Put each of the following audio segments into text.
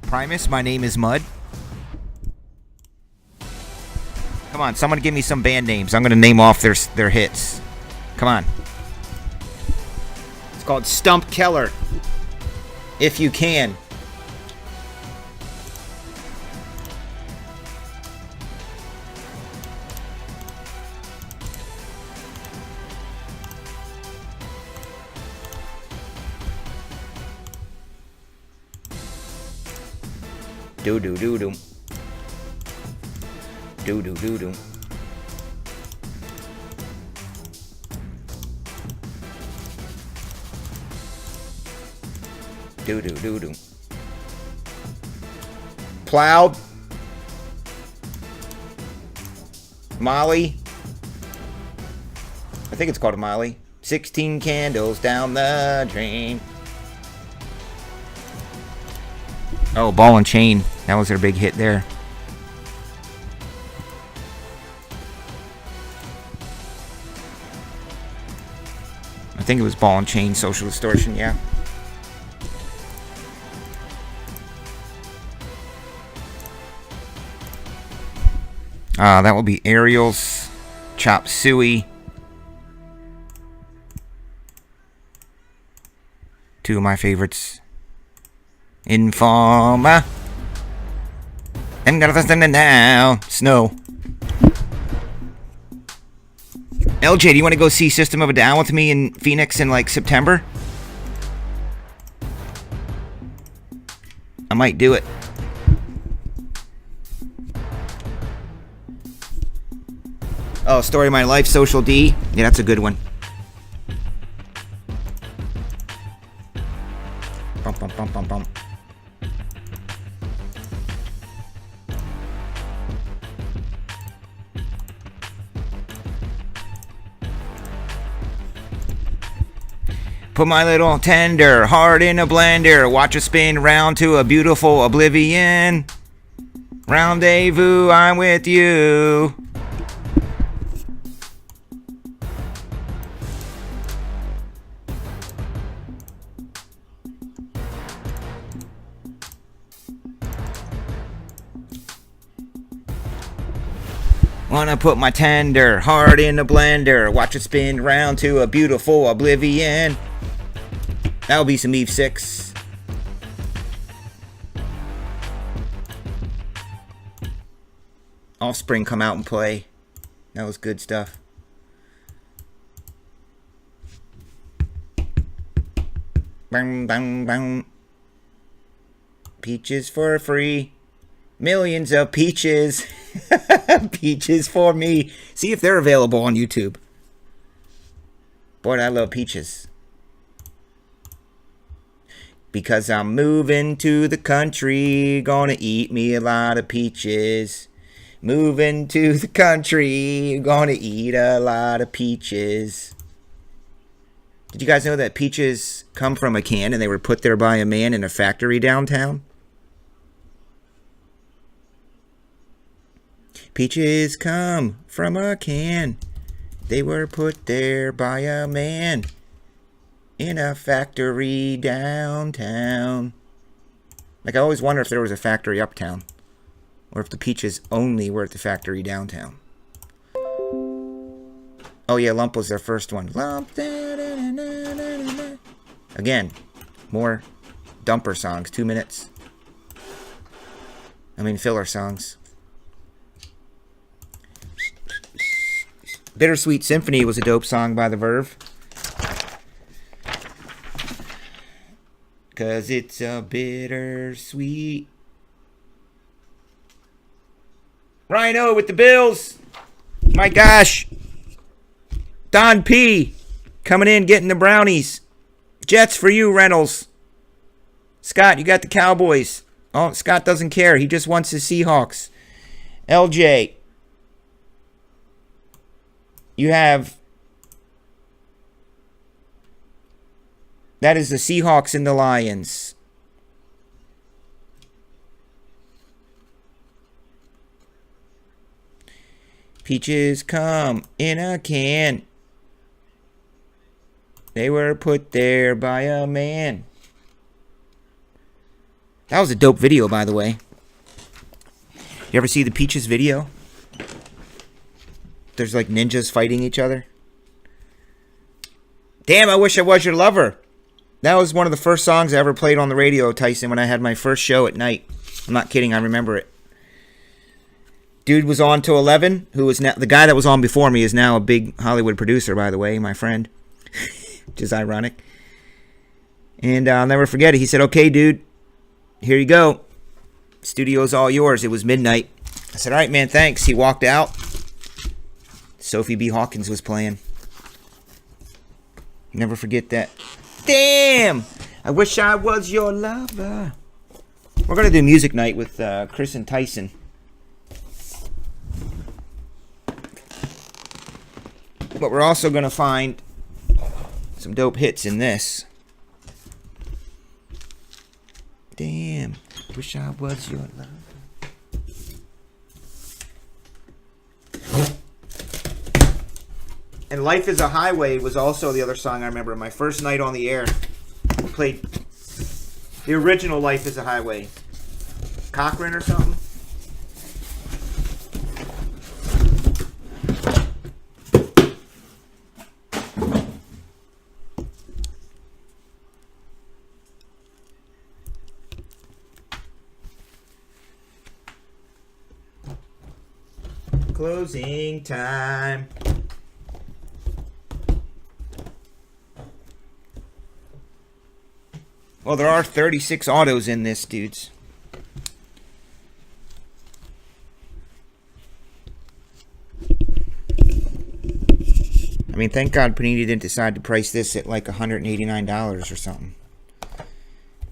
Primus, my name is Mud. Come on, someone give me some band names. I'm gonna name off their hits. Come on. It's called Stump Keller. If you can. Do do do do. Do do do do. Do do do do. Plowed. Molly. I think it's called a Molly. 16 candles down the drain. Oh, Ball and Chain. That was their big hit there. I think it was Ball and Chain, Social Distortion, yeah. That will be Ariel's Chop Suey. Two of my favorites. Informa. And got this now. Snow. LJ, do you want to go see System of a Down with me in Phoenix in like September? I might do it. Oh, Story of My Life, Social D. Yeah, that's a good one. Bum, bum, bum, bum, bum. Put my little tender heart in a blender. Watch it spin round to a beautiful oblivion. Rendezvous, I'm with you. Wanna put my tender heart in a blender. Watch it spin round to a beautiful oblivion. That'll be some Eve 6. Offspring come out and play. That was good stuff. Bang, bang, bang. Peaches for free. Millions of peaches. Peaches for me. See if they're available on YouTube. Boy, I love peaches. Because I'm moving to the country, gonna eat me a lot of peaches. Moving to the country, gonna eat a lot of peaches. Did you guys know that peaches come from a can and they were put there by a man in a factory downtown? Peaches come from a can. They were put there by a man in a factory downtown. Like, I always wonder if there was a factory uptown, or if the peaches only were at the factory downtown. Oh yeah, Lump was their first one. Lump. Again, more dumper songs. 2 minutes. I mean, filler songs. Bittersweet Symphony was a dope song by The Verve. 'Cause it's a bittersweet. Rhino with the Bills. My gosh. Don P. coming in, getting the brownies. Jets for you, Reynolds. Scott, you got the Cowboys. Oh, Scott doesn't care. He just wants his Seahawks. LJ. You have... That is the Seahawks and the Lions. Peaches come in a can. They were put there by a man. That was a dope video, by the way. You ever see the Peaches video? There's like ninjas fighting each other. Damn, I wish I was your lover. That was one of the first songs I ever played on the radio, Tyson, when I had my first show at night. I'm not kidding, I remember it. Dude was on till 11, who was now, the guy that was on before me is now a big Hollywood producer, by the way, my friend. Which is ironic. And I'll never forget it. He said, okay, dude, here you go. Studio's all yours. It was midnight. I said, all right, man, thanks. He walked out. Sophie B. Hawkins was playing. Never forget that. Damn! I wish I was your lover. We're going to do music night with Chris and Tyson. But we're also going to find some dope hits in this. Damn. Wish I was your lover. And Life is a Highway was also the other song I remember. My first night on the air, we played the original Life is a Highway. Cochran or something? Closing time. Well, there are 36 autos in this, dudes. I mean, thank God Panini didn't decide to price this at like $189 or something.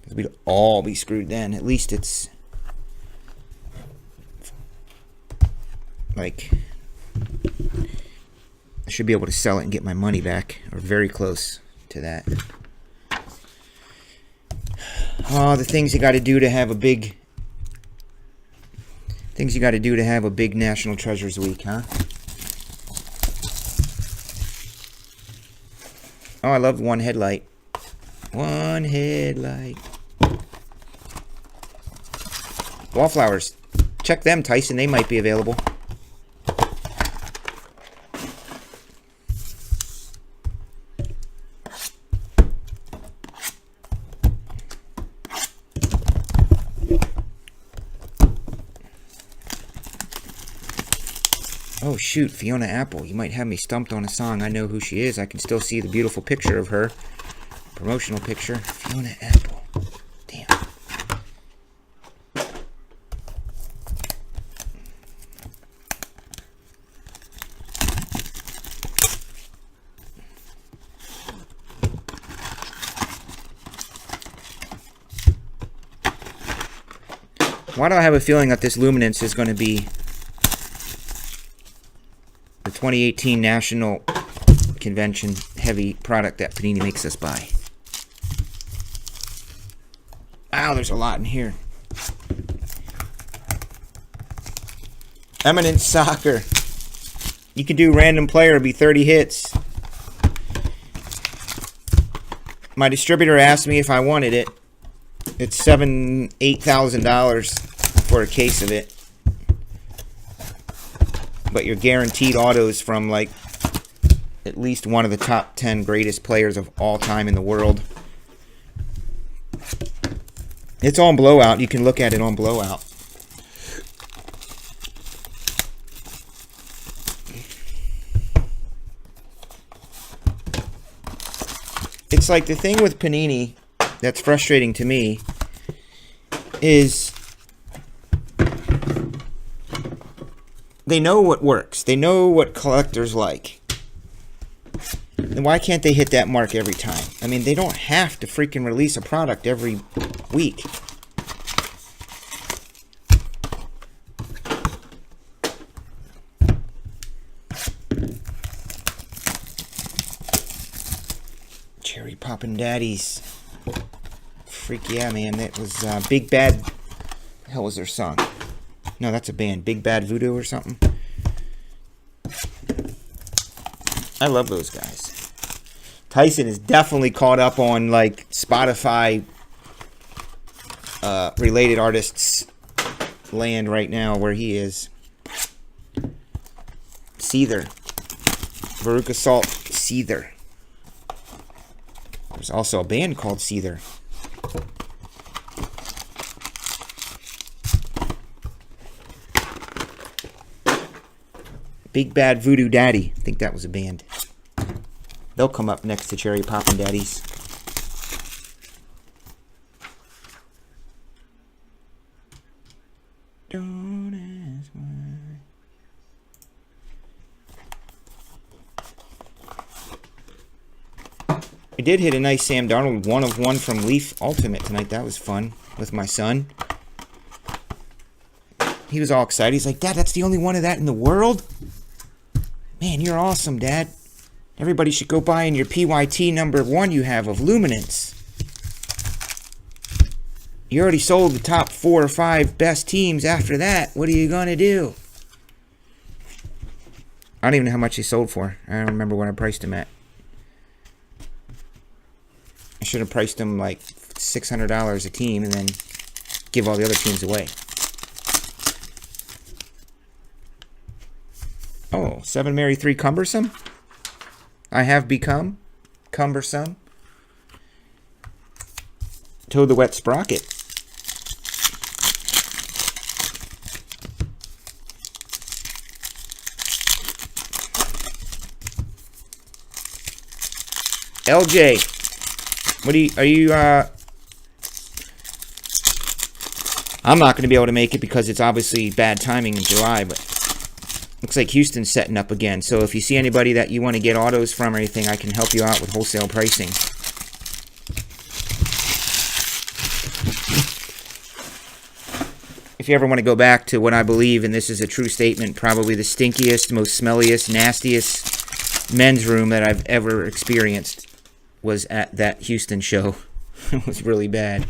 Because we'd all be screwed then. At least it's like I should be able to sell it and get my money back, or very close to that. Oh, the things you got to do to have a big National Treasures Week, huh? Oh, I love One Headlight. One Headlight. Wallflowers. Check them, Tyson. They might be available. Oh shoot, Fiona Apple. You might have me stumped on a song. I know who she is. I can still see the beautiful picture of her. Promotional picture. Fiona Apple. Damn. Why do I have a feeling that this Luminance is going to be the 2018 National Convention heavy product that Panini makes us buy? Wow, there's a lot in here. Eminent Soccer. You can do random player, be 30 hits. My distributor asked me if I wanted it. It's $8,000 for a case of it. But you're guaranteed autos from like at least one of the top 10 greatest players of all time in the world. It's on Blowout. You can look at it on Blowout. It's like the thing with Panini that's frustrating to me is they know what works. They know what collectors like. And why can't they hit that mark every time? I mean, they don't have to freaking release a product every week. Cherry Poppin' Daddies. Freak yeah, man. That was Big Bad... What the hell was their song? No, that's a band. Big Bad Voodoo or something. I love those guys. Tyson is definitely caught up on like Spotify related artists land right now where he is. Seether. Veruca Salt, Seether. There's also a band called Seether. Big Bad Voodoo Daddy. I think that was a band. They'll come up next to Cherry Poppin' Daddies. Don't ask why. I did hit a nice Sam Darnold 1 of 1 from Leaf Ultimate tonight. That was fun with my son. He was all excited. He's like, Dad, that's the only one of that in the world? Man, you're awesome, Dad. Everybody should go buy in your PYT number 1 you have of Luminance. You already sold the top 4 or 5 best teams after that. What are you going to do? I don't even know how much he sold for. I don't remember what I priced him at. I should have priced him like $600 a team and then give all the other teams away. Oh, 7 Mary 3 cumbersome? I have become cumbersome. Toad the Wet Sprocket. LJ, are you, I'm not going to be able to make it because it's obviously bad timing in July, but looks like Houston's setting up again. So if you see anybody that you want to get autos from or anything, I can help you out with wholesale pricing. If you ever want to go back to what I believe, and this is a true statement, probably the stinkiest, most smelliest, nastiest men's room that I've ever experienced was at that Houston show. It was really bad.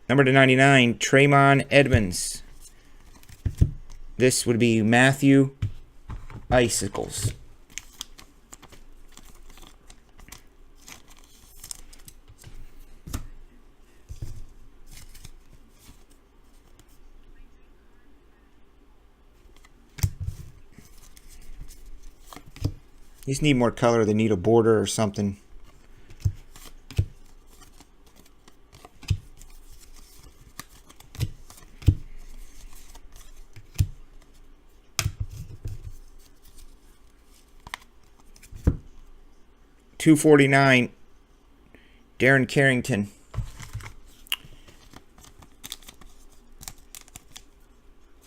Number to 99, Traymon Edmonds. This would be Matthew Icicles. You just need more color. They need a border or something. $249. Darren Carrington.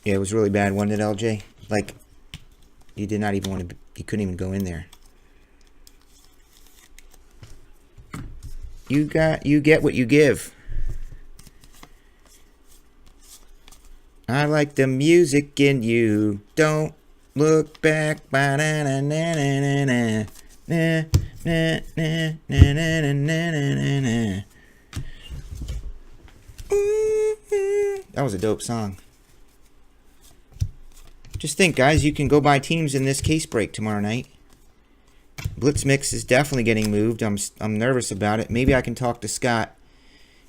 Yeah, it was really bad, wasn't it, LJ? Like, you did not even want to. You couldn't even go in there. You get what you give. I like the music in you. Don't look back. Ba-na-na-na-na-na-na. Na, na, na, na, na, na, na, na. That was a dope song. Just think, guys, you can go buy teams in this case break tomorrow night. Blitz Mix is definitely getting moved. I'm nervous about it. Maybe I can talk to Scott,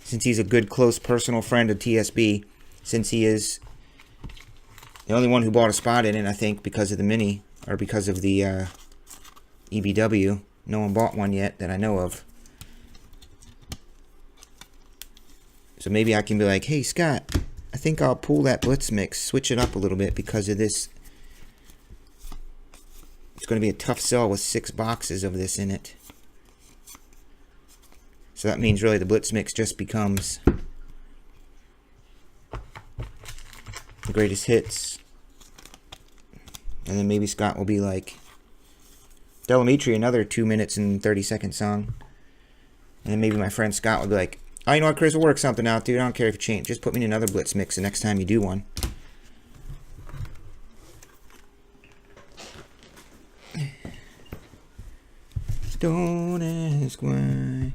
since he's a good, close, personal friend of TSB, since he is the only one who bought a spot in it, I think, because of the mini, or because of the EBW. No one bought one yet that I know of. So maybe I can be like, hey, Scott, I think I'll pull that Blitz Mix, switch it up a little bit because of this. It's going to be a tough sell with 6 boxes of this in it. So that means really the Blitz Mix just becomes the greatest hits. And then maybe Scott will be like, Delamitri, another 2 minutes and 30-second song. And then maybe my friend Scott will be like, oh, you know what, Chris, we'll work something out, dude. I don't care if you change. Just put me in another Blitz Mix the next time you do one. Don't ask why.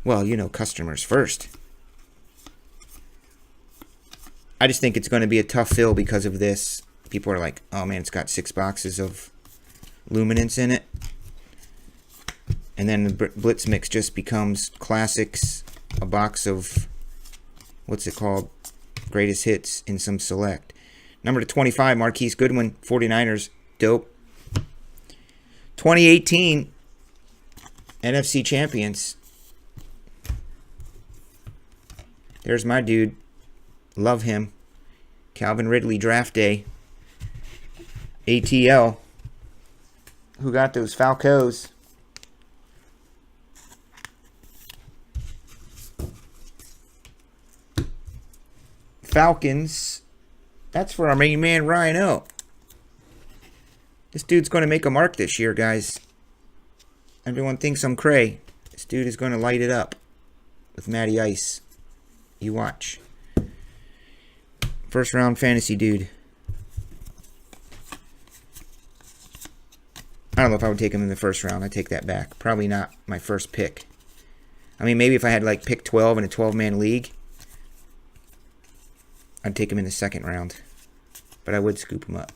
Well, you know, customers first. I just think it's going to be a tough fill because of this. People are like, oh man, it's got 6 boxes of Luminance in it. And then the Blitz Mix just becomes classics, a box of, what's it called? Greatest hits in some select. Number to 25, Marquise Goodwin, 49ers. Dope. 2018 NFC Champions. There's my dude. Love him. Calvin Ridley, draft day. ATL. Who got those Falcos? Falcons. That's for our main man, Ryan O. This dude's going to make a mark this year, guys. Everyone thinks I'm cray. This dude is going to light it up with Matty Ice. You watch. First round fantasy dude. I don't know if I would take him in the first round. I take that back. Probably not my first pick. I mean, maybe if I had like pick 12 in a 12-man league, I'd take him in the second round. But I would scoop him up.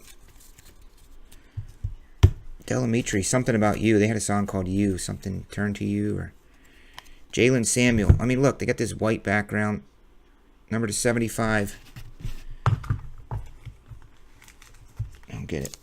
Delamitri, something about you. They had a song called You. Something, Turn to You. Or Jalen Samuel. I mean, look, they got this white background. Number to 75. I don't get it.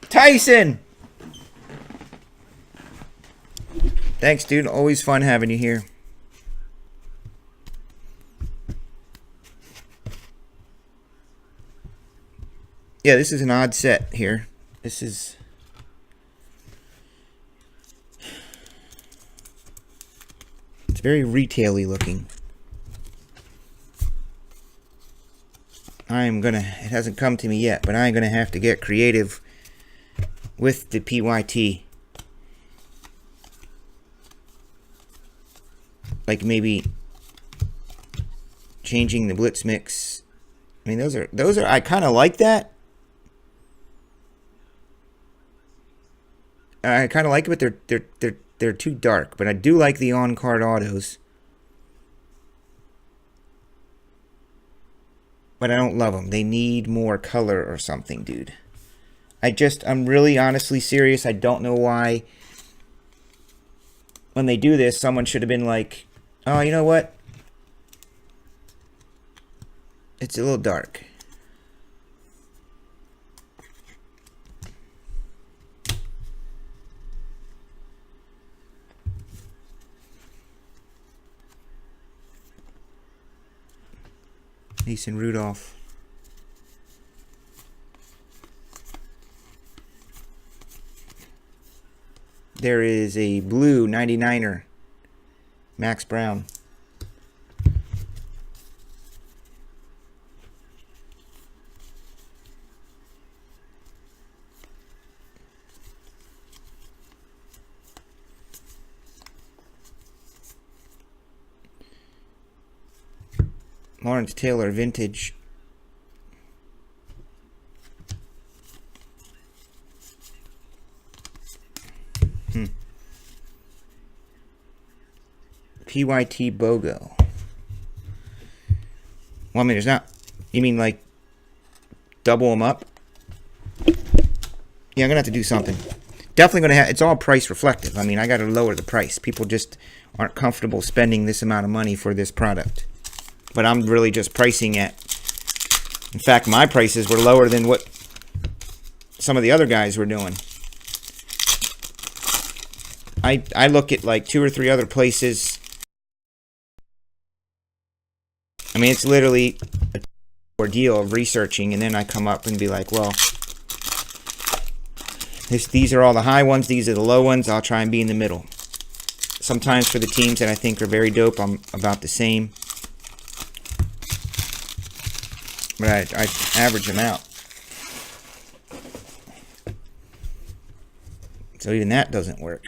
Tyson! Thanks, dude. Always fun having you here. Yeah, this is an odd set here. This is... It's very retail-y looking. I'm gonna... It hasn't come to me yet, but I'm gonna have to get creative with the PYT. Like maybe changing the Blitz Mix. I mean, those are I kind of like that. I kind of like it, but they're too dark. But I do like the on-card autos. But I don't love them. They need more color or something, dude. I'm really honestly serious. I don't know why when they do this, someone should have been like, oh, you know what? It's a little dark. Mason Rudolph. There is a blue 99er, Max Brown. Lawrence Taylor, vintage. PYT BOGO. Well, I mean, there's not... You mean, like, double them up? Yeah, I'm going to have to do something. Definitely going to have... It's all price reflective. I mean, I got to lower the price. People just aren't comfortable spending this amount of money for this product. But I'm really just pricing at... In fact, my prices were lower than what some of the other guys were doing. I look at like 2 or 3 other places. I mean, it's literally a ordeal of researching, and then I come up and be like, well, these are all the high ones, these are the low ones, I'll try and be in the middle. Sometimes for the teams that I think are very dope, I'm about the same. But I average them out. So even that doesn't work.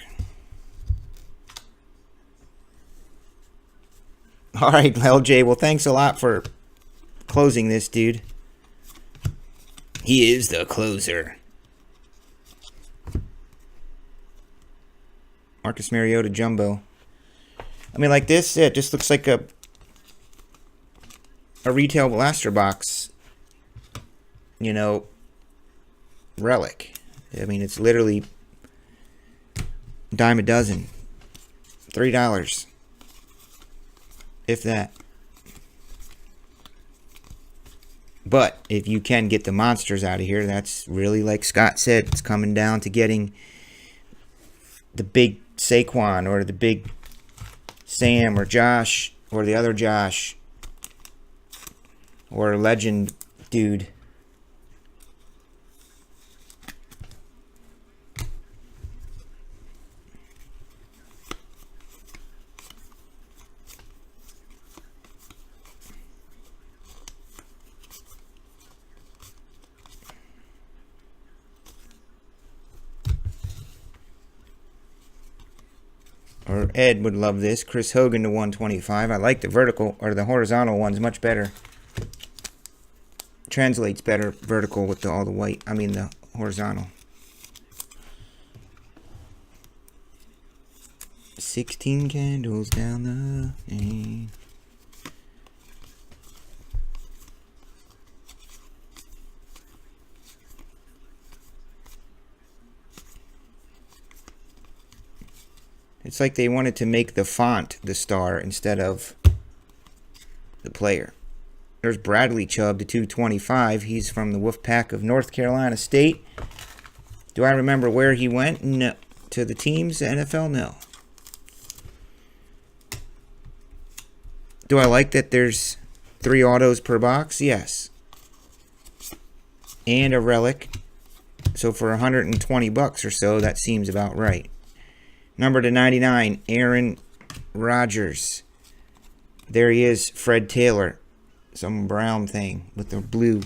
Alright, LJ, well thanks a lot for closing this, dude. He is the closer. Marcus Mariota Jumbo. I mean, like this, it just looks like a retail blaster box, you know, relic. I mean, it's literally dime a dozen. $3. If that. But if you can get the monsters out of here, that's really, like Scott said, it's coming down to getting the big Saquon or the big Sam or Josh or the other Josh or a legend dude. Or Ed would love this. Chris Hogan to 125. I like the vertical or the horizontal ones much better. Translates better vertical with all the white. I mean the horizontal. 16 candles down the lane. It's like they wanted to make the font the star instead of the player. There's Bradley Chubb to 225. He's from the Wolfpack of North Carolina State. Do I remember where he went? No. To the teams, the NFL? No. Do I like that there's 3 autos per box? Yes. And a relic. So for $120 or so, that seems about right. Number to 99, Aaron Rodgers. There he is, Fred Taylor. Some brown thing with the blue.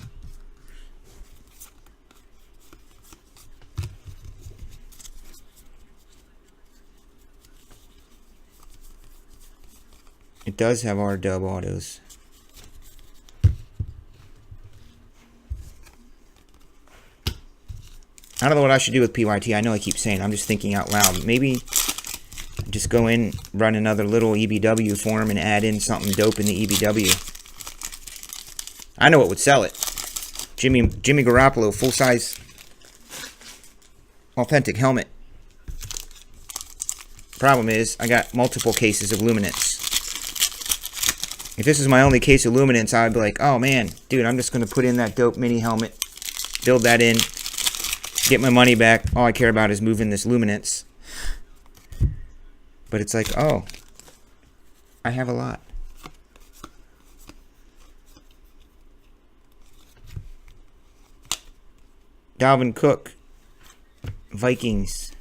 It does have our dub autos. I don't know what I should do with PYT. I know I keep saying, I'm just thinking out loud. Maybe just go in, run another little EBW form and add in something dope in the EBW. I know what would sell it. Jimmy Garoppolo, full-size authentic helmet. Problem is, I got multiple cases of Luminance. If this is my only case of Luminance, I would be like, oh man, dude, I'm just going to put in that dope mini helmet, build that in, get my money back. All I care about is moving this Luminance. But it's like, oh, I have a lot. Dalvin Cook, Vikings.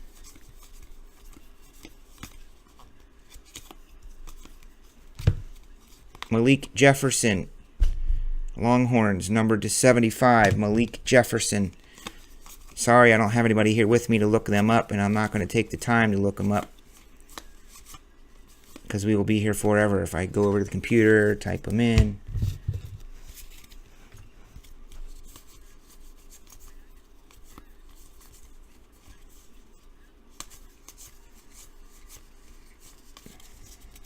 Malik Jefferson, Longhorns, numbered to 75. Malik Jefferson. Sorry, I don't have anybody here with me to look them up, and I'm not going to take the time to look them up. Because we will be here forever if I go over to the computer, type them in.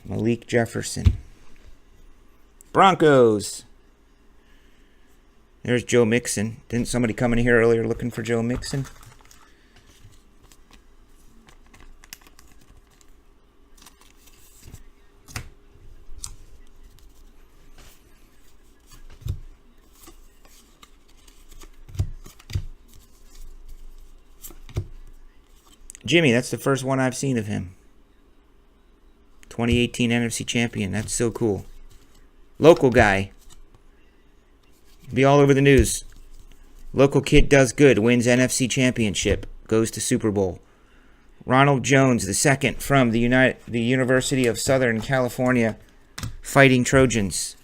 Malik Jefferson. Broncos. There's Joe Mixon. Didn't somebody come in here earlier looking for Joe Mixon? Jimmy, that's the first one I've seen of him. 2018 NFC champion. That's so cool. Local guy. Be all over the news. Local kid does good. Wins NFC championship. Goes to Super Bowl. Ronald Jones II from the University of Southern California. Fighting Trojans.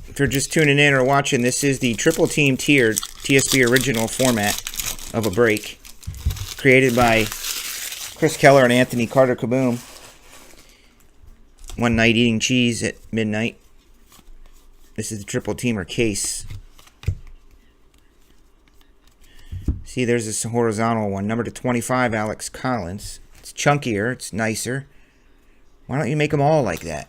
If you're just tuning in or watching, this is the triple team tiered TSB original format of a break created by Chris Keller and Anthony Carter Kaboom. One night eating cheese at midnight. This is the triple teamer case. See, there's this horizontal one. Number to 25, Alex Collins. It's chunkier. It's nicer. Why don't you make them all like that?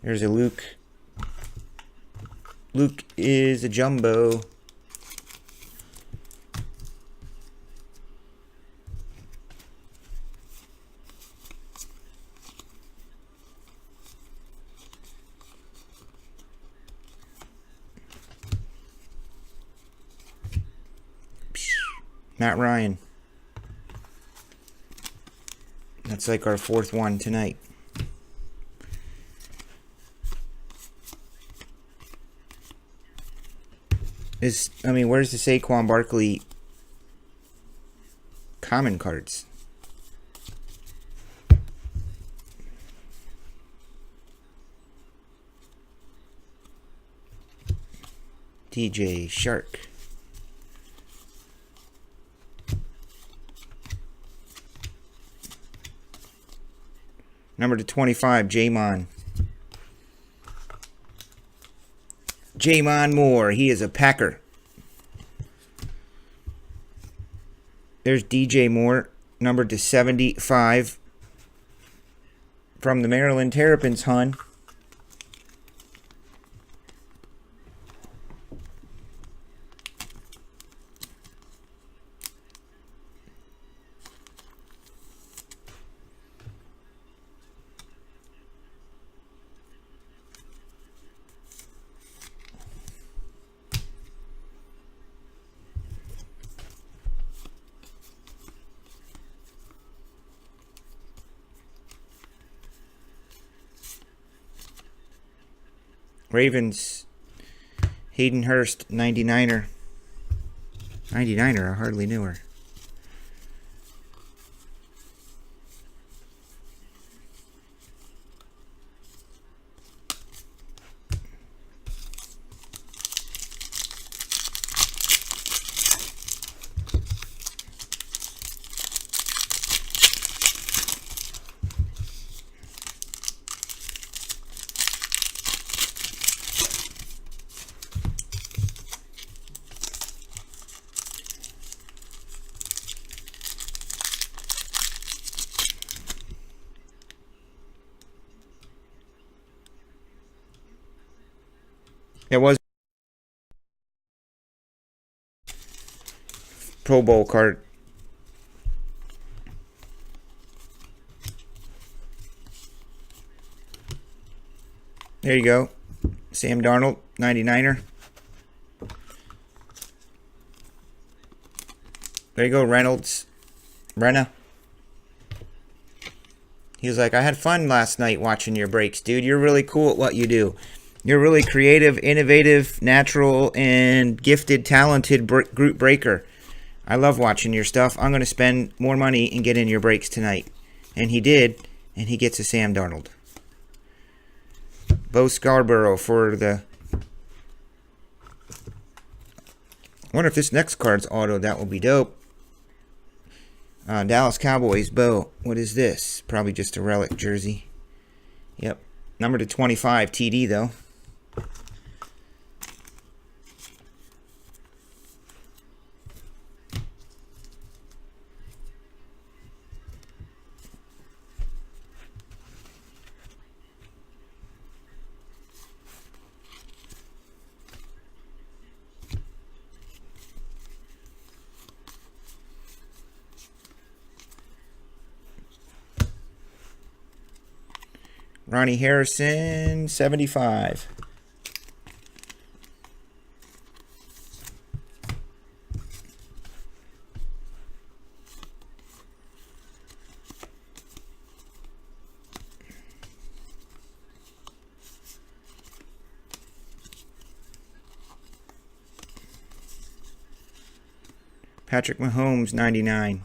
There's a Luke. Luke is a jumbo. Matt Ryan. That's like our fourth one tonight. Where's the Saquon Barkley common cards? DJ Shark. Number to 25, Jamon. Jamon Moore. He is a Packer. There's DJ Moore, numbered to 75. From the Maryland Terrapins, hun. Ravens, Hayden Hurst, 99er. 99er, I hardly knew her. It was Pro Bowl card. There you go. Sam Darnold, 99er. There you go, Reynolds. Renna. He was like, I had fun last night watching your breaks, dude. You're really cool at what you do. You're really creative, innovative, natural, and gifted, talented group breaker. I love watching your stuff. I'm going to spend more money and get in your breaks tonight. And he did, and he gets a Sam Darnold. Bo Scarborough for the Wonder if this next card's auto. That will be dope. Dallas Cowboys, Bo. What is this? Probably just a relic jersey. Yep. Number to 25, TD though. Ronnie Harrison, 75. Patrick Mahomes, 99.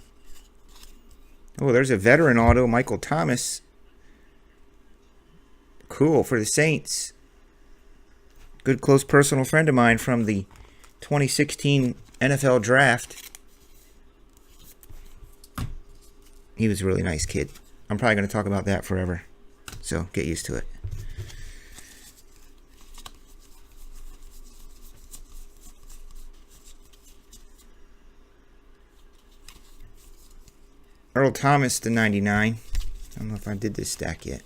Oh, there's a veteran auto, Michael Thomas. Cool, for the Saints. Good close personal friend of mine from the 2016 NFL Draft. He was a really nice kid. I'm probably going to talk about that forever. So, get used to it. Earl Thomas to 99. I don't know if I did this stack yet.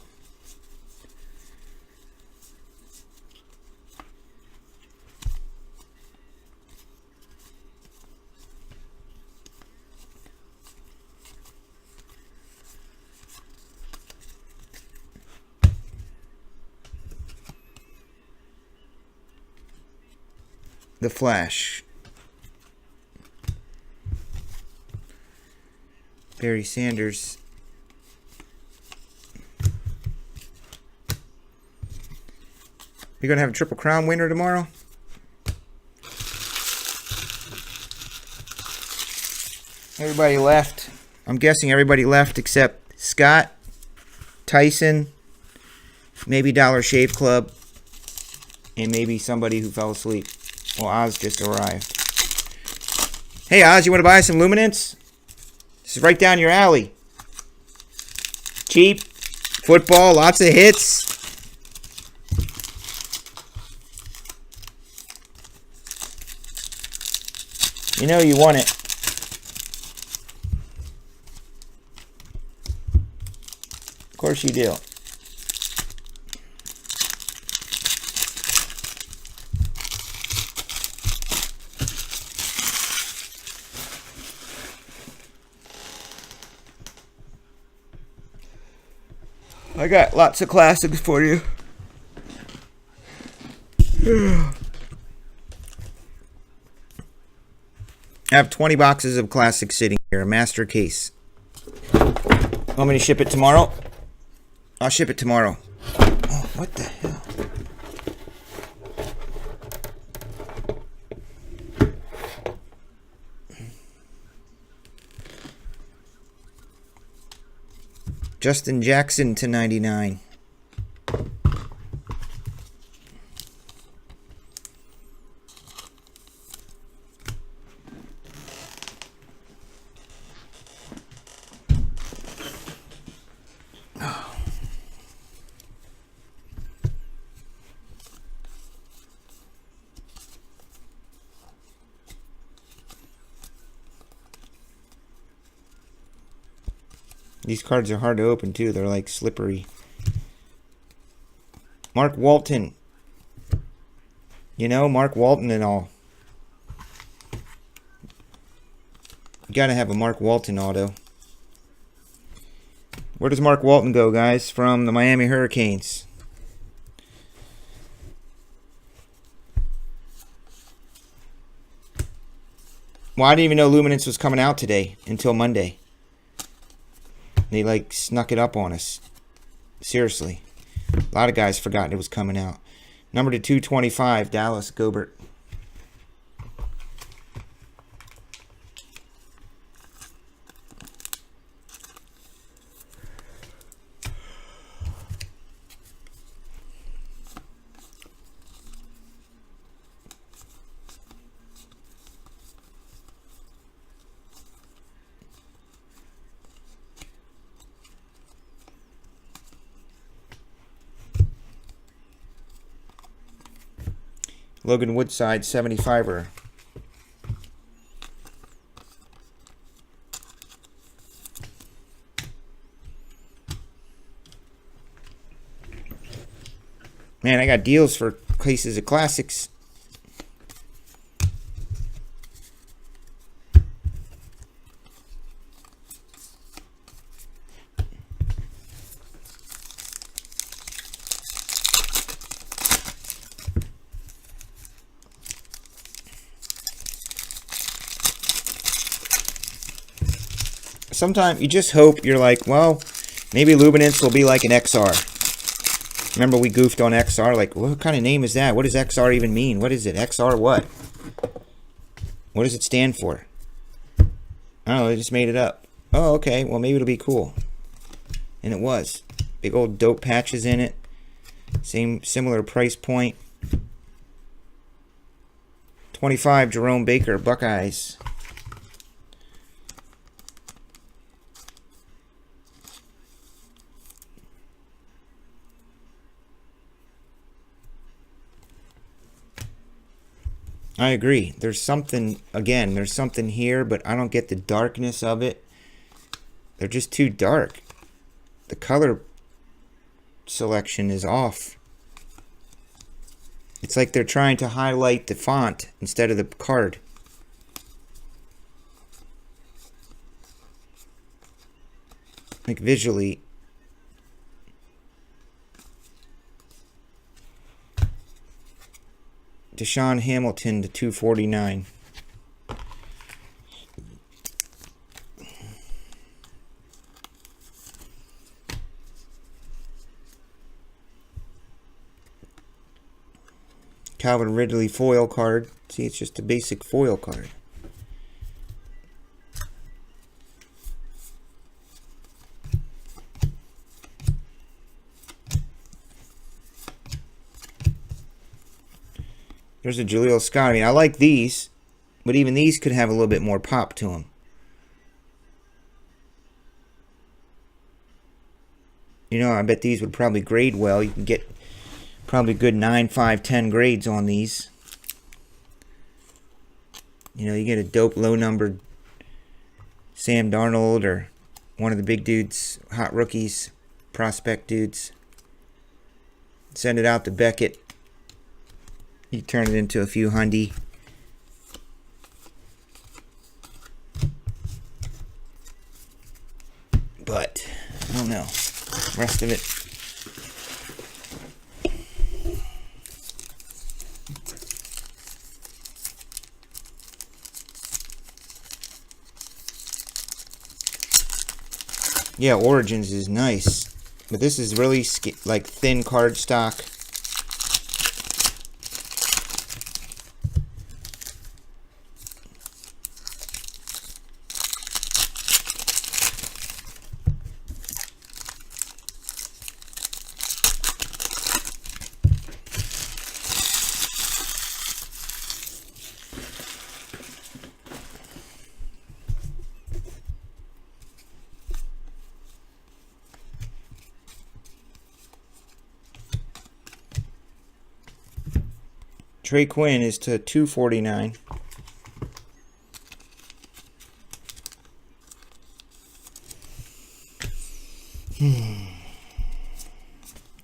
The Flash. Barry Sanders. You're going to have a Triple Crown winner tomorrow? Everybody left. I'm guessing everybody left except Scott, Tyson, maybe Dollar Shave Club, and maybe somebody who fell asleep. Well, Oz just arrived. Hey, Oz, you want to buy some Luminance? This is right down your alley. Cheap. Football, lots of hits. You know you want it. Of course you do. I got lots of classics for you. I have 20 boxes of classics sitting here, a master case. Want me to ship it tomorrow? I'll ship it tomorrow. Oh, what the hell? Justin Jackson to 99. These cards are hard to open too. They're like slippery. Mark Walton. You know, Mark Walton and all. You gotta have a Mark Walton auto. Where does Mark Walton go, guys? From the Miami Hurricanes. Well, I didn't even know Luminance was coming out today until Monday. They like snuck it up on us. Seriously. A lot of guys forgot it was coming out. Number to 225, Dallas Gobert. Logan Woodside 75er. Man, I got deals for cases of classics. Sometimes you just hope, you're like, well, maybe Luminance will be like an XR. Remember we goofed on XR? Like, what kind of name is that? What does XR even mean? What is it? XR what? What does it stand for? I don't know, they just made it up. Oh, okay, well maybe it'll be cool. And it was. Big old dope patches in it. Similar price point. 25 Jerome Baker, Buckeyes. I agree. There's something, again, there's something here, but I don't get the darkness of it. They're just too dark. The color selection is off. It's like they're trying to highlight the font instead of the card. Like visually. Deshaun Hamilton to 249. Calvin Ridley foil card. See, it's just a basic foil card. There's a Jaleel Scott. I mean, I like these, but even these could have a little bit more pop to them. You know, I bet these would probably grade well. You can get probably good 9, 5, 10 grades on these. You know, you get a dope low-numbered Sam Darnold or one of the big dudes, hot rookies, prospect dudes. Send it out to Beckett. You turn it into a few hundy. But, I don't know. Rest of it. Yeah, Origins is nice. But this is really like thin cardstock. Trey Quinn is to 249.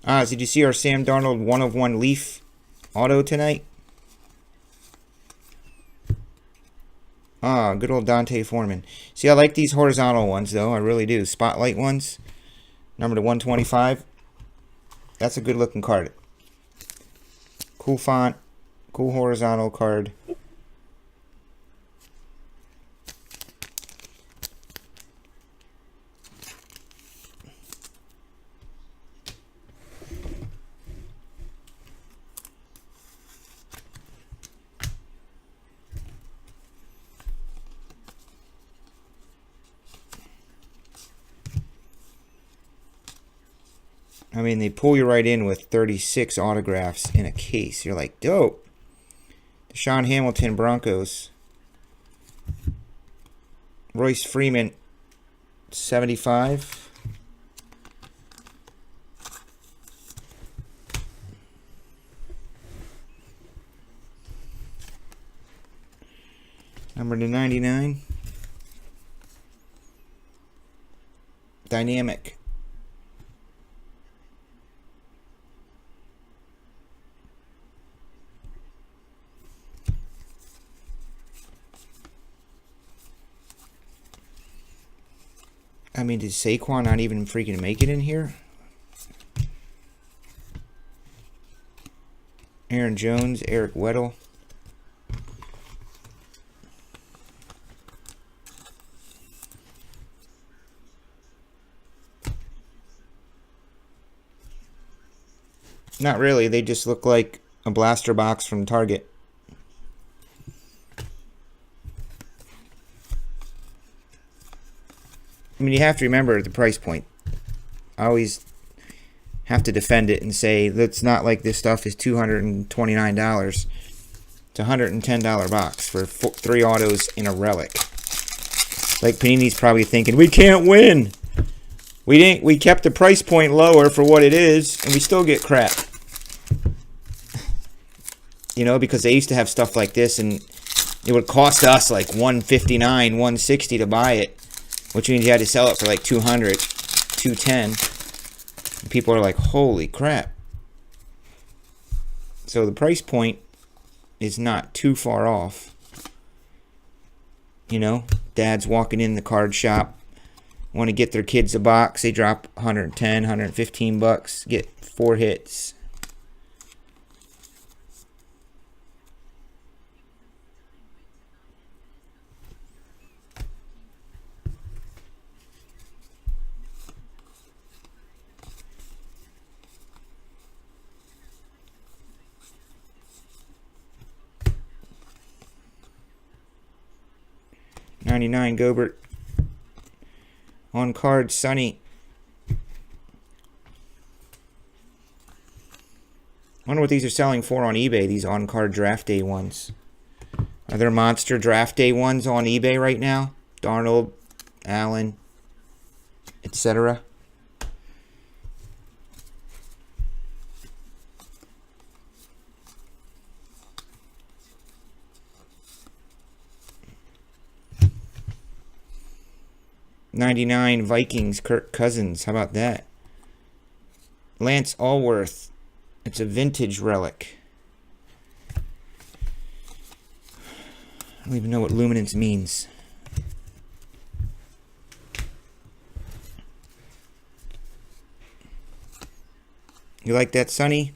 Did you see our Sam Darnold 1/1 Leaf auto tonight? Good old Dante Foreman. See, I like these horizontal ones, though. I really do. Spotlight ones. Number to 125. That's a good looking card. Cool font. Cool horizontal card. I mean, they pull you right in with 36 autographs in a case. You're like, dope. Deshaun Hamilton, Broncos. Royce Freeman, 75. Number to 99. Dynamic. I mean, did Saquon not even freaking make it in here? Aaron Jones, Eric Weddle. Not really. They just look like a blaster box from Target. I mean, you have to remember the price point. I always have to defend it and say, it's not like this stuff is $229. It's a $110 box for 3 autos in a relic. Like Panini's probably thinking, we can't win. We kept the price point lower for what it is, and we still get crap. You know, because they used to have stuff like this, and it would cost us like $159, $160 to buy it, which means you had to sell it for like $200, $210. And people are like, holy crap. So the price point is not too far off. You know, dads walking in the card shop, want to get their kids a box. They drop $110, $115, get 4 hits. $99 Gobert. On card Sonny. Wonder what these are selling for on eBay, these on card draft day ones. Are there monster draft day ones on eBay right now? Darnold, Allen, etc. $99 Vikings, Kirk Cousins. How about that? Lance Allworth. It's a vintage relic. I don't even know what Luminance means. You like that, Sonny?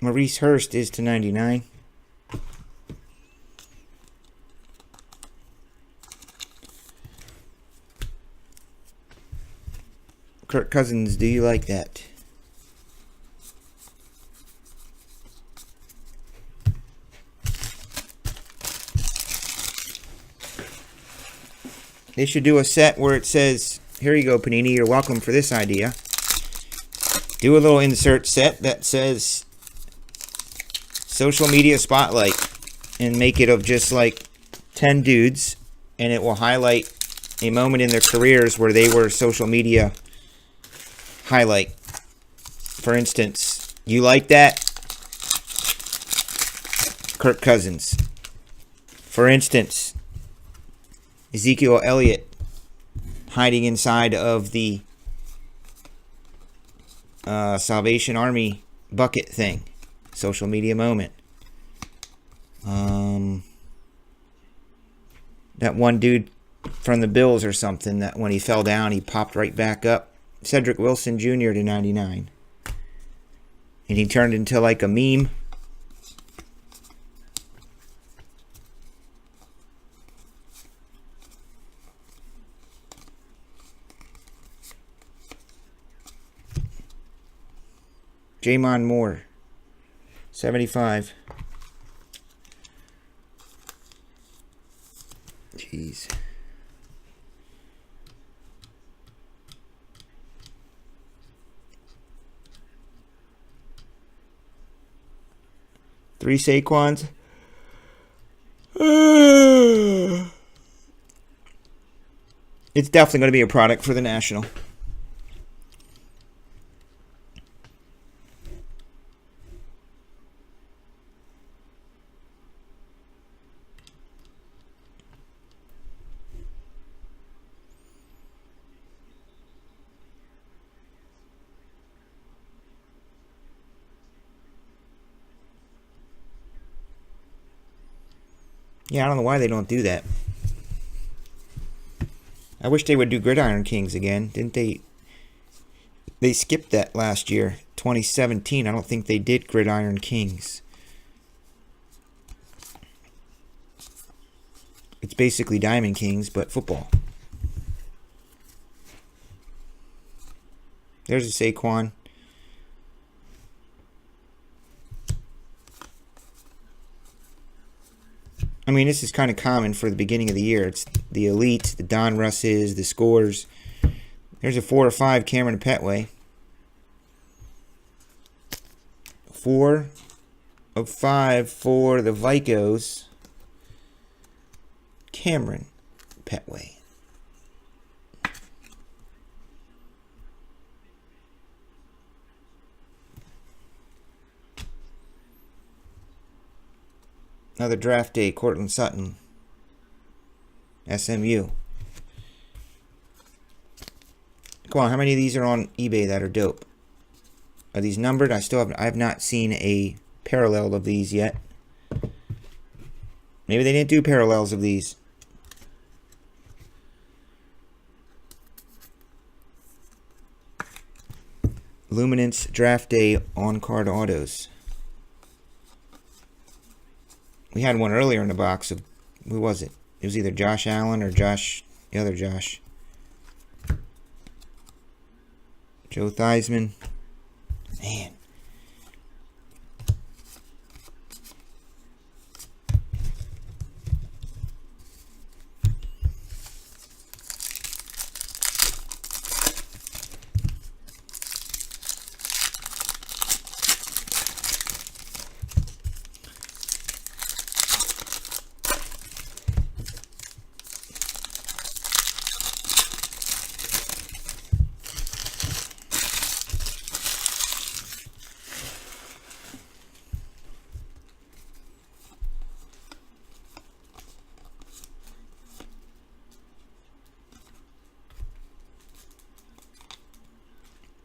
Maurice Hurst is to 99. Kirk Cousins, do you like that? They should do a set where it says, here you go, Panini, you're welcome for this idea. Do a little insert set that says social media spotlight and make it of just like 10 dudes, and it will highlight a moment in their careers where they were social media highlight. For instance, you like that? Kirk Cousins. For instance, Ezekiel Elliott hiding inside of the Salvation Army bucket thing. Social media moment. That one dude from the Bills or something that when he fell down, he popped right back up. Cedric Wilson Jr. to 99. And he turned into like a meme. Jamon Moore, 75. Jeez. Three Saquons. It's definitely going to be a product for the National. Yeah, I don't know why they don't do that. I wish they would do Gridiron Kings again. Didn't they? They skipped that last year, 2017. I don't think they did Gridiron Kings. It's basically Diamond Kings, but football. There's a Saquon. I mean, this is kind of common for the beginning of the year. It's the elite, the Don Russes, the scores. There's a 4 or 5 Cameron Petway. 4 of 5 for the Vikos. Cameron Petway. Another draft day, Cortland Sutton. SMU. Come on, how many of these are on eBay that are dope? Are these numbered? I have not seen a parallel of these yet. Maybe they didn't do parallels of these. Luminance draft day on card autos. We had one earlier in the box of, who was it? It was either Josh Allen or the other Josh. Joe Theismann. Man.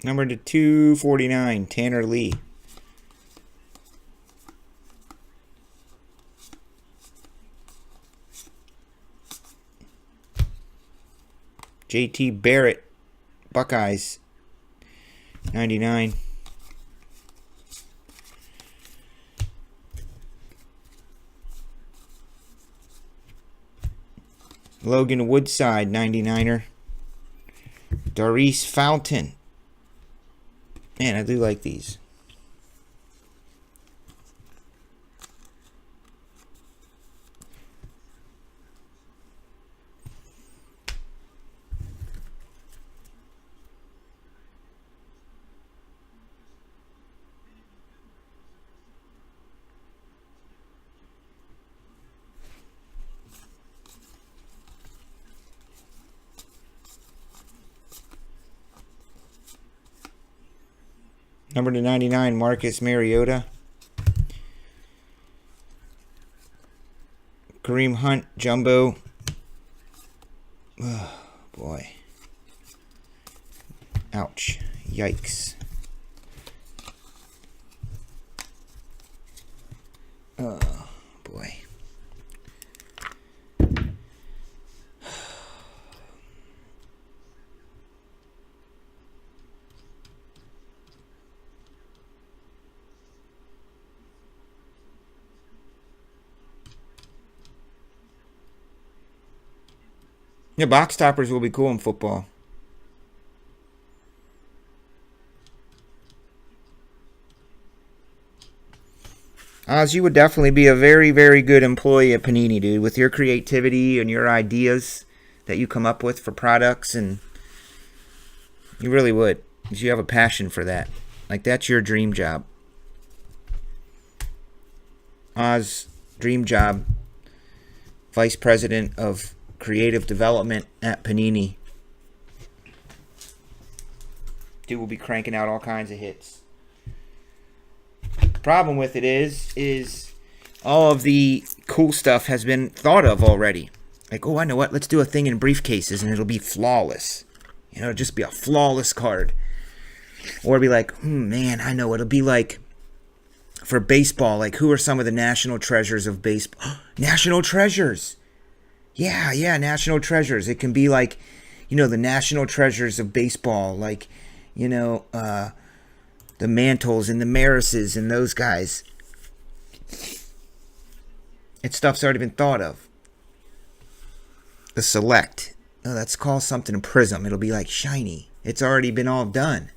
Number to 249, Tanner Lee. JT Barrett, Buckeyes, 99. Logan Woodside, 99er. Doris Fountain. Man, I do like these. Number to 99, Marcus Mariota. Kareem Hunt, Jumbo. Oh, boy. Ouch. Yikes. Oh, boy. Yeah, box toppers will be cool in football. Oz, you would definitely be a very, very good employee at Panini, dude, with your creativity and your ideas that you come up with for products, and you really would, because you have a passion for that. Like, that's your dream job. Oz, dream job, Vice President of Creative Development at Panini. Dude will be cranking out all kinds of hits. The problem with it is all of the cool stuff has been thought of already. Like, oh, I know what, let's do a thing in briefcases and it'll be flawless. You know, it'll just be a flawless card. Or it'll be like, man, I know, it'll be like for baseball. Like, who are some of the national treasures of baseball? National treasures. Yeah, national treasures. It can be like, the national treasures of baseball. Like, the Mantles and the Marises and those guys. Stuff's already been thought of. The Select. Oh, that's called something a Prism. It'll be like shiny. It's already been all done.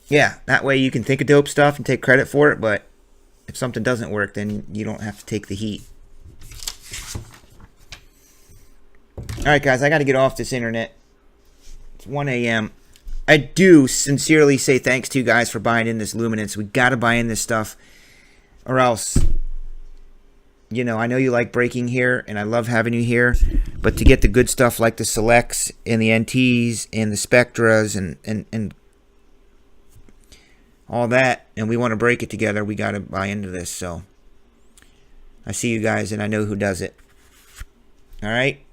Yeah, that way you can think of dope stuff and take credit for it, but if something doesn't work, then you don't have to take the heat. Alright, guys, I got to get off this internet. It's 1 a.m. I do sincerely say thanks to you guys for buying in this Luminance. We got to buy in this stuff, or else, I know you like breaking here, and I love having you here, but to get the good stuff like the Selects and the NTs and the Spectras and all that, and we want to break it together, we got to buy into this. So I see you guys, and I know who does it. All right.